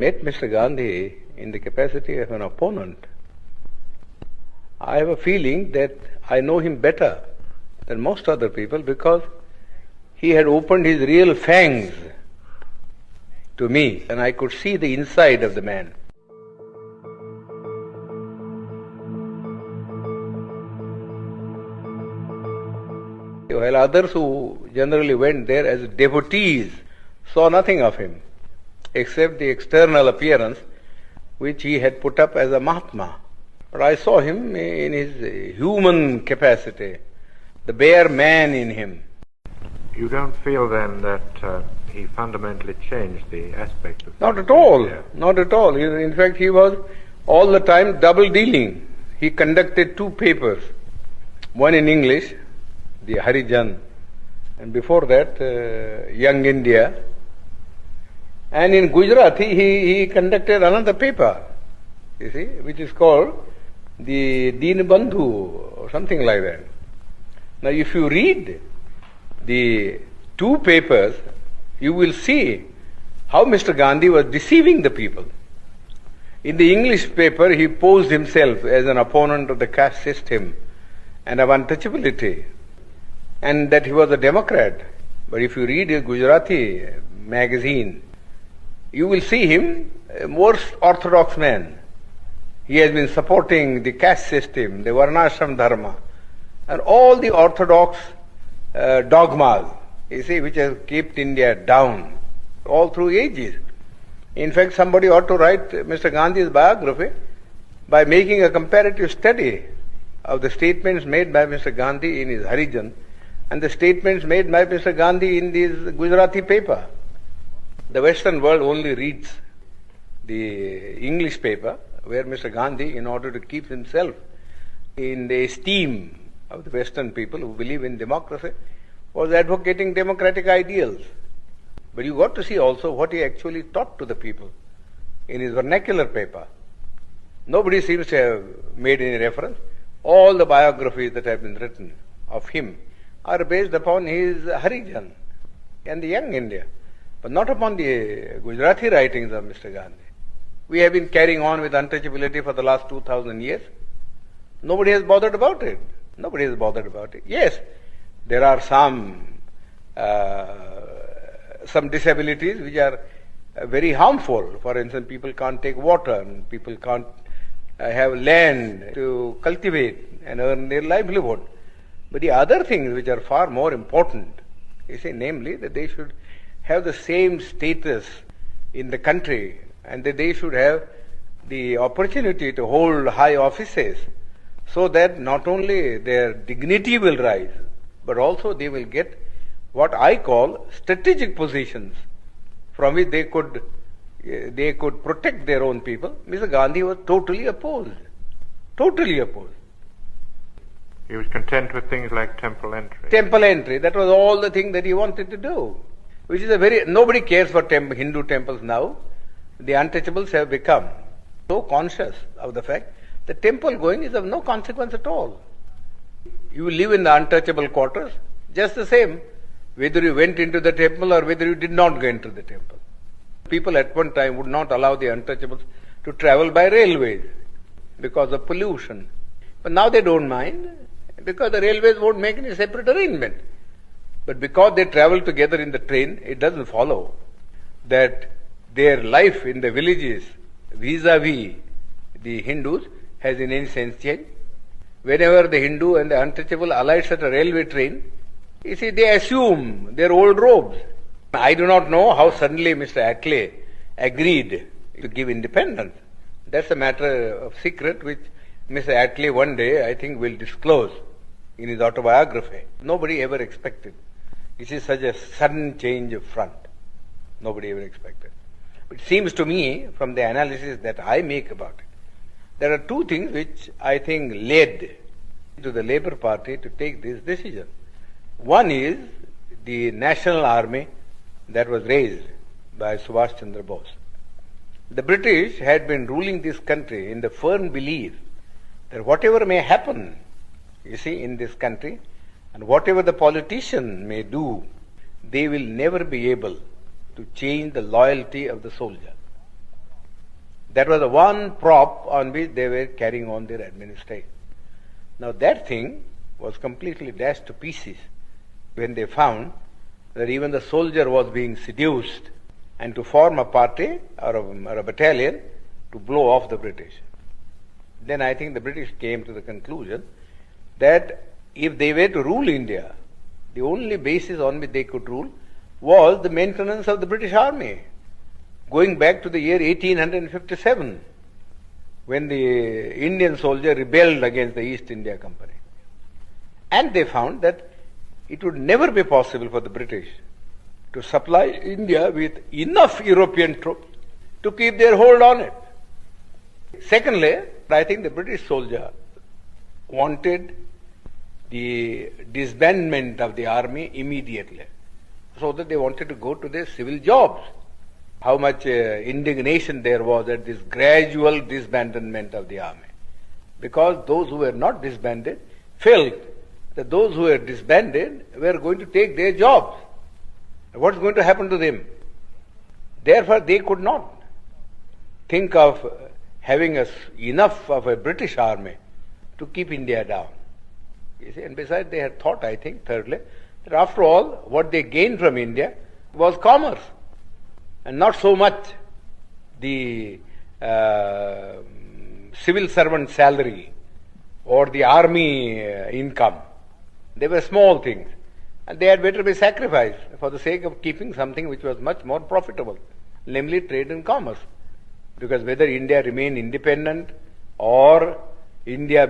met Mr. Gandhi in the capacity of an opponent, I have a feeling that I know him better than most other people because he had opened his real fangs to me and I could see the inside of the man. While others who generally went there as devotees saw nothing of him except the external appearance which he had put up as a Mahatma. But I saw him in his human capacity, the bare man in him. You don't feel then that he fundamentally changed the aspect of... Not at all, not at all. In fact, he was all the time double dealing. He conducted two papers, one in English, the Harijan, and before that, Young India. And in Gujarati, he conducted another paper, you see, which is called the Deen Bandhu or something like that. Now, if you read the two papers, you will see how Mr. Gandhi was deceiving the people. In the English paper, he posed himself as an opponent of the caste system and of untouchability, and that he was a Democrat. But if you read his Gujarati magazine, you will see him a most orthodox man. He has been supporting the caste system, the Varnashram Dharma, and all the orthodox dogmas, you see, which have kept India down all through ages. In fact, somebody ought to write Mr. Gandhi's biography by making a comparative study of the statements made by Mr. Gandhi in his Harijan and the statements made by Mr. Gandhi in this Gujarati paper. The Western world only reads the English paper, where Mr. Gandhi, in order to keep himself in the esteem of the Western people who believe in democracy, was advocating democratic ideals. But you got to see also what he actually taught to the people in his vernacular paper. Nobody seems to have made any reference. All the biographies that have been written of him are based upon his Harijan and the Young India, but not upon the Gujarati writings of Mr. Gandhi. We have been carrying on with untouchability for the last 2,000 years. Nobody has bothered about it. Nobody has bothered about it. Yes, there are some disabilities which are very harmful. For instance, people can't take water, and people can't have land to cultivate and earn their livelihood. But the other things which are far more important, you see, namely that they should have the same status in the country and that they should have the opportunity to hold high offices so that not only their dignity will rise, but also they will get what I call strategic positions from which they could protect their own people. Mr. Gandhi was totally opposed. Totally opposed. He was content with things like temple entry. Temple entry, that was all the thing that he wanted to do. Which is nobody cares for Hindu temples now. The untouchables have become so conscious of the fact that temple going is of no consequence at all. You live in the untouchable quarters, just the same, whether you went into the temple or whether you did not go into the temple. People at one time would not allow the untouchables to travel by railways because of pollution. But now they don't mind because the railways won't make any separate arrangement. But because they travel together in the train, it doesn't follow that their life in the villages vis-a-vis the Hindus has in any sense changed. Whenever the Hindu and the untouchable alights at a railway train, you see, they assume their old robes. I do not know how suddenly Mr. Attlee agreed to give independence. That's a matter of secret which Mr. Attlee one day, I think, will disclose in his autobiography. Nobody ever expected. This is such a sudden change of front. Nobody ever expected. It seems to me, from the analysis that I make about it, there are two things which I think led to the Labour Party to take this decision. One is the national army that was raised by Subhash Chandra Bose. The British had been ruling this country in the firm belief that whatever may happen, you see, in this country, and whatever the politician may do, they will never be able to change the loyalty of the soldier. That was the one prop on which they were carrying on their administration. Now that thing was completely dashed to pieces when they found that even the soldier was being seduced and to form a party or a battalion to blow off the British. Then I think the British came to the conclusion that if they were to rule India, the only basis on which they could rule was the maintenance of the British Army, going back to the year 1857, when the Indian soldier rebelled against the East India Company. And they found that it would never be possible for the British to supply India with enough European troops to keep their hold on it. Secondly, I think the British soldier wanted the disbandment of the army immediately, so that they wanted to go to their civil jobs. How much indignation there was at this gradual disbandment of the army, because those who were not disbanded felt that those who were disbanded were going to take their jobs. What's going to happen to them? Therefore, they could not think of having enough of a British army to keep India down. You see, and besides, they had thought, I think, thirdly, that after all, what they gained from India was commerce, and not so much the civil servant salary or the army income. They were small things, and they had better be sacrificed for the sake of keeping something which was much more profitable, namely trade and commerce. Because whether India remain independent or India